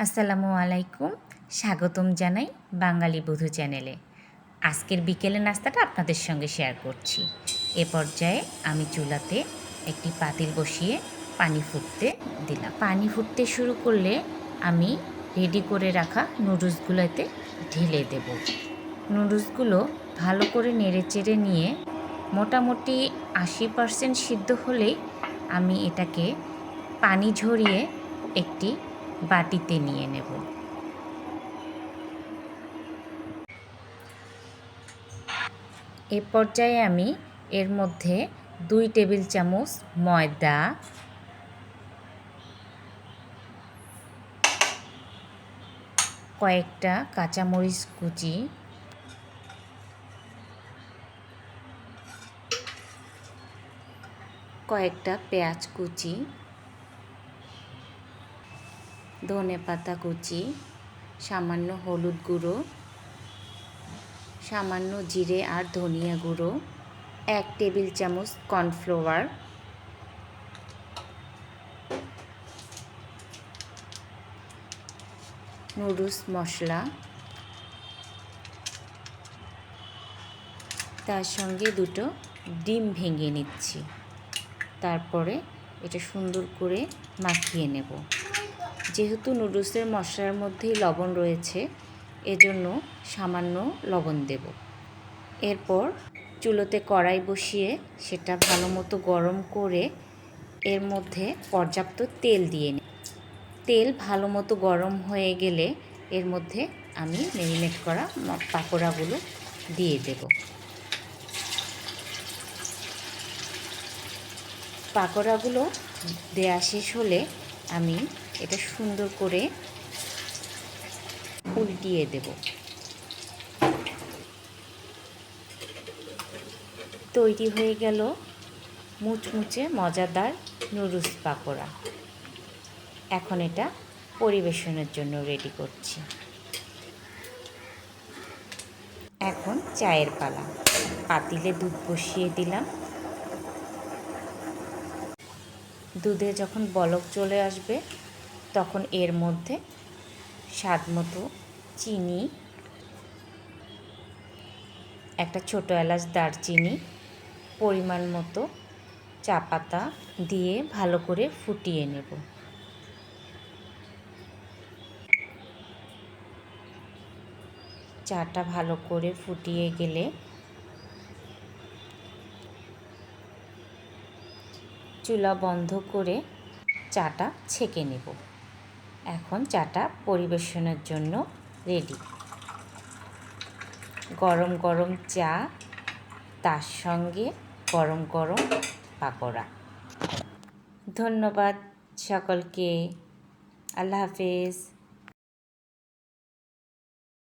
আসসালামু আলাইকুম, স্বাগতম জানাই বাঙালি বধূ চ্যানেলে। আজকের বিকেলের নাস্তাটা আপনাদের সঙ্গে শেয়ার করছি। এ পর্যায়ে আমি চুলাতে একটি পাতিল বসিয়ে পানি ফুটতে দিলাম। পানি ফুটতে শুরু করলে আমি রেডি করে রাখা নুডলসগুলোতে ঢেলে দেব। নুডলসগুলো ভালো করে নেড়েচেড়ে নিয়ে মোটামুটি 80% সিদ্ধ হলেই আমি এটাকে পানি ঝরিয়ে একটি বাটিতে নিয়ে নেব। এ পর্যায়ে আমি এর মধ্যে 2 টেবিল চামচ ময়দা, কয়েকটা কাঁচামরিচ কুচি, কয়েকটা পেঁয়াজ কুচি, ধনেপাতা কুচি, সামান্য হলুদ গুঁড়ো, সামান্য জিরে আর ধনিয়া গুঁড়ো, 1 টেবিল চামচ কর্নফ্লাওয়ার, নুডলস মশলা, তার সঙ্গে 2টো ডিম ভেঙে নিচ্ছি। তারপরে এটা সুন্দর করে মাখিয়ে নেব। যেহেতু নুডলসের মশলার মধ্যেই লবণ রয়েছে, এজন্য সামান্য লবণ দেব। এরপর চুলোতে কড়াই বসিয়ে সেটা ভালো মতো গরম করে এর মধ্যে পর্যাপ্ত তেল দিয়ে নিই। তেল ভালো মতো গরম হয়ে গেলে এর মধ্যে আমি ম্যারিনেট করা পাকোড়াগুলো দিয়ে দেব। পাকোড়াগুলো দেয়া শেষ হলে আমি এটা সুন্দর করে উল্টিয়ে দেব। তৈরি হয়ে গেল মুচমুচে মজাদার নুডলস পাকোড়া। এখন এটা পরিবেশনের জন্য রেডি করছি। এখন চায়ের পালা। পাতিলে দুধ বসিয়ে দিলাম। দুধে যখন বলক চলে আসবে তখন এর মধ্যে স্বাদ মতো চিনি, একটা ছোটো এলাচ দারচিনি, পরিমাণ মতো চা পাতা দিয়ে ভালো করে ফুটিয়ে নেব। চাটা ভালো করে ফুটিয়ে গেলে চুলা বন্ধ করে চাটা ছেঁকে নেব। এখন চাটা পরিবেশনের জন্য রেডি। গরম গরম চা, তার সঙ্গে গরম গরম পাকোড়া। ধন্যবাদ সকলকে। আল্লাহ হাফেজ।